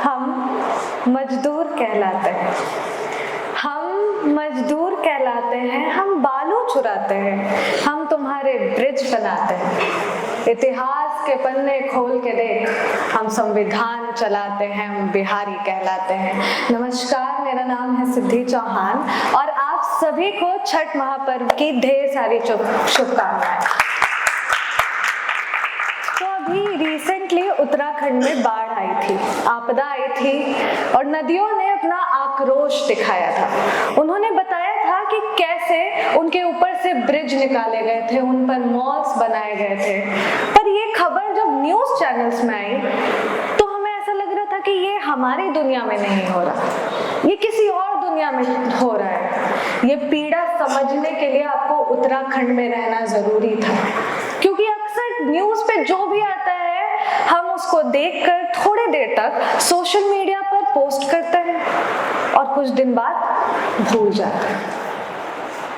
हम मजदूर कहलाते हैं, हम मजदूर कहलाते हैं, हम बालू चुराते हैं, हम तुम्हारे ब्रिज बनाते हैं। इतिहास के पन्ने खोल के देख, हम संविधान चलाते हैं, हम बिहारी कहलाते हैं। नमस्कार, मेरा नाम है सिद्धि चौहान और आप सभी को छठ महापर्व की ढेर सारी शुभकामनाएं। तो अभी रिसेंटली उत्तराखंड में बाढ़ आई थी, आपदा आई थी और नदियों ने अपना आक्रोश दिखाया था। उन्होंने बताया था कि कैसे उनके ऊपर से ब्रिज निकाले गए थे, उन पर मॉल्स बनाए गए थे। पर ये खबर जब न्यूज चैनल्स में आई तो हमें ऐसा लग रहा था कि ये हमारी दुनिया में नहीं हो रहा, ये किसी और दुनिया में हो रहा है। ये पीड़ा समझने के लिए आपको उत्तराखंड में रहना जरूरी था, क्योंकि अक्सर न्यूज पे जो भी आता है हम उसको देखकर थोड़ी देर तक सोशल मीडिया पर पोस्ट करते हैं और कुछ दिन बाद भूल जाते हैं।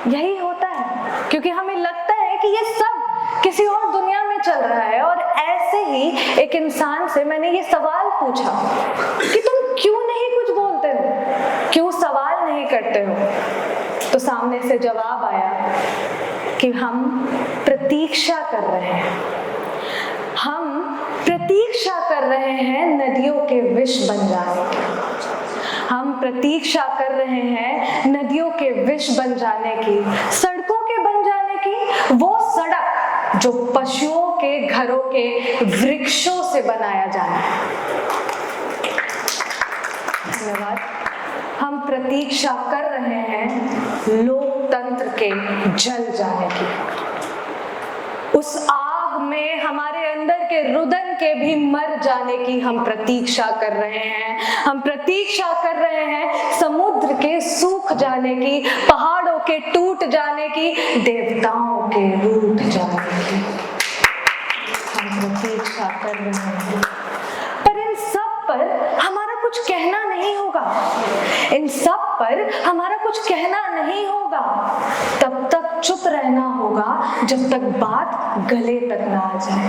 यही होता है, क्योंकि हमें लगता है कि ये सब किसी और दुनिया में चल रहा है। और ऐसे ही एक इंसान से मैंने ये सवाल पूछा कि तुम क्यों नहीं कुछ बोलते हो, क्यों सवाल नहीं करते हो? तो सामने से जवाब आया कि हम प्रतीक्षा कर रहे हैं, हम प्रतीक्षा कर रहे हैं नदियों के विष बन जाने की। हम प्रतीक्षा कर रहे हैं नदियों के विष बन जाने की, सड़कों के बन जाने की, वो सड़क जो पशुओं के घरों के वृक्षों से बनाया जाना है। धन्यवाद। हम प्रतीक्षा कर रहे हैं लोकतंत्र के जल जाने की, उस आग में हमारे अंदर के रुदन के भी मर जाने की हम प्रतीक्षा कर रहे हैं। हम प्रतीक्षा कर रहे हैं समुद्र के सूख जाने की, पहाड़ों के टूट जाने की, देवताओं के रूठ जाने की हम प्रतीक्षा कर रहे हैं। पर इन सब पर हमारा कुछ कहना नहीं होगा, इन सब पर हमारा कुछ कहना नहीं होगा। तब तक चुप रहना होगा जब तक बात गले तक ना आ जाए।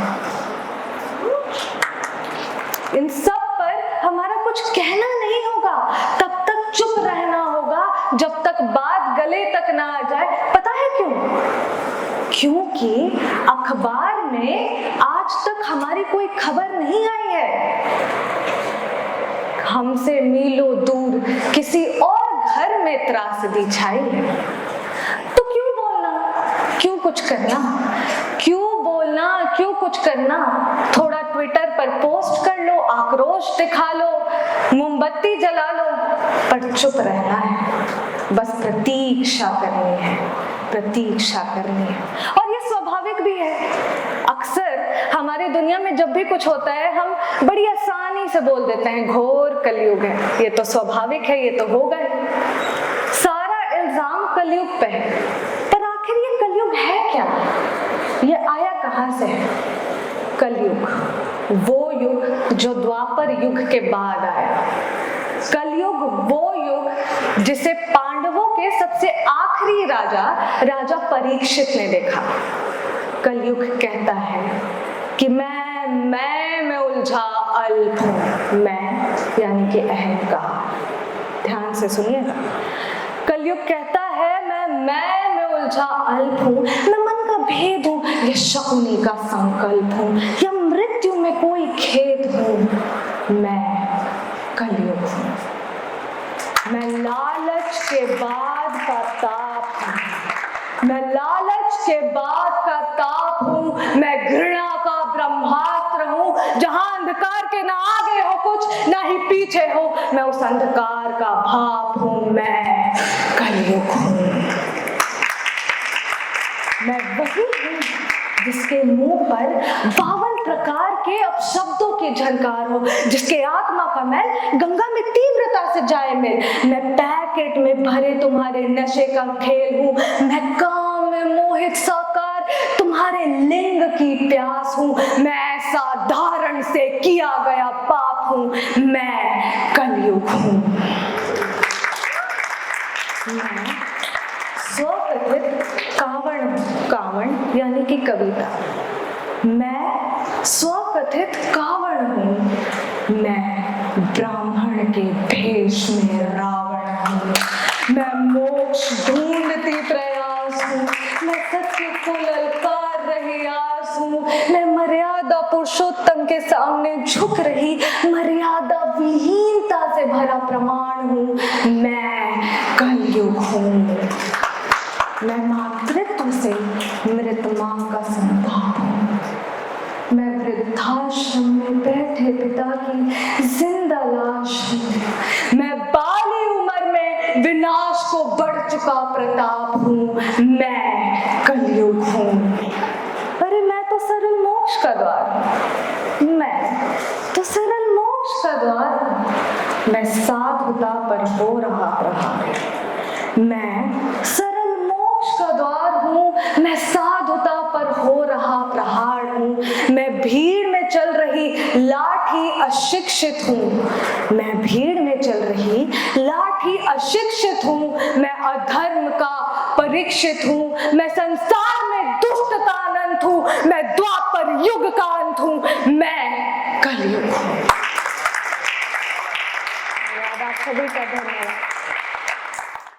इन सब पर हमारा कुछ कहना नहीं होगा, तब तक चुप रहना होगा जब तक बात गले तक ना आ जाए। पता है क्यों? क्योंकि अखबार में आज तक हमारी कोई खबर नहीं आई है। हमसे मीलों दूर किसी और घर में त्रासदी छाई है। तो क्यों बोलना, क्यों कुछ करना, क्यों बोलना, क्यों कुछ करना? थोड़ा ट्विटर पर पोस्ट कर लो, आक्रोश दिखा लो, मोमबत्ती जला लो, पर चुप रहना है। बस प्रतीक्षा करनी है, प्रतीक्षा करनी है। और ये स्वाभाविक भी है। अक्सर हमारी दुनिया में जब भी कुछ होता है हम बड़ी आसानी से बोल देते हैं घोर कलयुग है, ये तो स्वाभाविक है, ये तो होगा ही। सारा इल्जाम कलयुग पे है। पर आखिर ये कलयुग है क्या? ये आया कहां से है? कलयुग वो युग जो द्वापर युग के बाद आया। कलयुग वो युग जिसे पांडवों के सबसे आखिरी राजा परीक्षित ने देखा। कलयुग कहता है कि मैं उलझा अल्प हूं। मैं यानी कि अहंकार। ध्यान से सुनिएगा। कलयुग कहता है मैं उलझा अल्प हूं, मैं मन का भेद हूं, या शकुनी का संकल्प हूं, या मृत्यु में कोई खेद हूं। मैं कलयुग हूं। मैं लालच के बाद का ताप हूं, मैं लालच के बाद का ताप हूं, मैं घृणा का ब्रह्मास्त्र हूं। जहां अंधकार के ना आगे हो कुछ, ना ही पीछे हो, मैं उस अंधकार का भाप हूं। मैं कलयुग हूं। मैं वही हूं जिसके मुंह पर 52 प्रकार के अपशब्दों की झनकार हो, जिसके आत्मा का मैल गंगा में तीव्रता से जाए मिल। मैं पैकेट में भरे तुम्हारे नशे का खेल हूं, मैं काम में मोहित साकार तुम्हारे लिंग की प्यास हूं, मैं ऐसा धारण से किया गया पाप हूं। मैं कलयुग हूं। मैं स्वकथित कावड़ यानी कि कविता। मैं स्वकथित कावड़ हूं। मैं ब्राह्मण के भेष में रावण हूँ, मैं मोक्ष ढूंढती प्रयास हूँ, मैं सत्य को ललकार रही आस हूँ, मैं मर्यादा पुरुषोत्तम के सामने झुक रही मर्यादा विहीनता से भरा प्रमाण हूँ, मैं कलयुग हूँ, मैं मातृत्व से मृत मां का संतान हूँ, मैं वृद्धाश्रम में बैठे पिता की जिंदा लाश हूँ, मैं बाली उम्र में विनाश को बढ़ चुका प्रताप हूँ, मैं कलयुग हूँ। अरे मैं तो सरल मोक्ष का द्वार हूँ, मैं तो सरल मोक्ष का द्वार हूँ, मैं साधुता पर हो रहा प्रहार, मैं सरल मोक्ष का द्वार हूँ, मैं साधुता पर हो रहा प्रहार हूँ, मैं भीड़ में चल रही लाठी अशिक्षित हूँ, मैं भीड़ में चल रही लाठी अशिक्षित हूँ, मैं अधर्म का परीक्षित हूँ, मैं संसार में दुष्टता अनंत हूँ, मैं द्वापर युग का अंत हूँ, मैं कलयुग हूँ।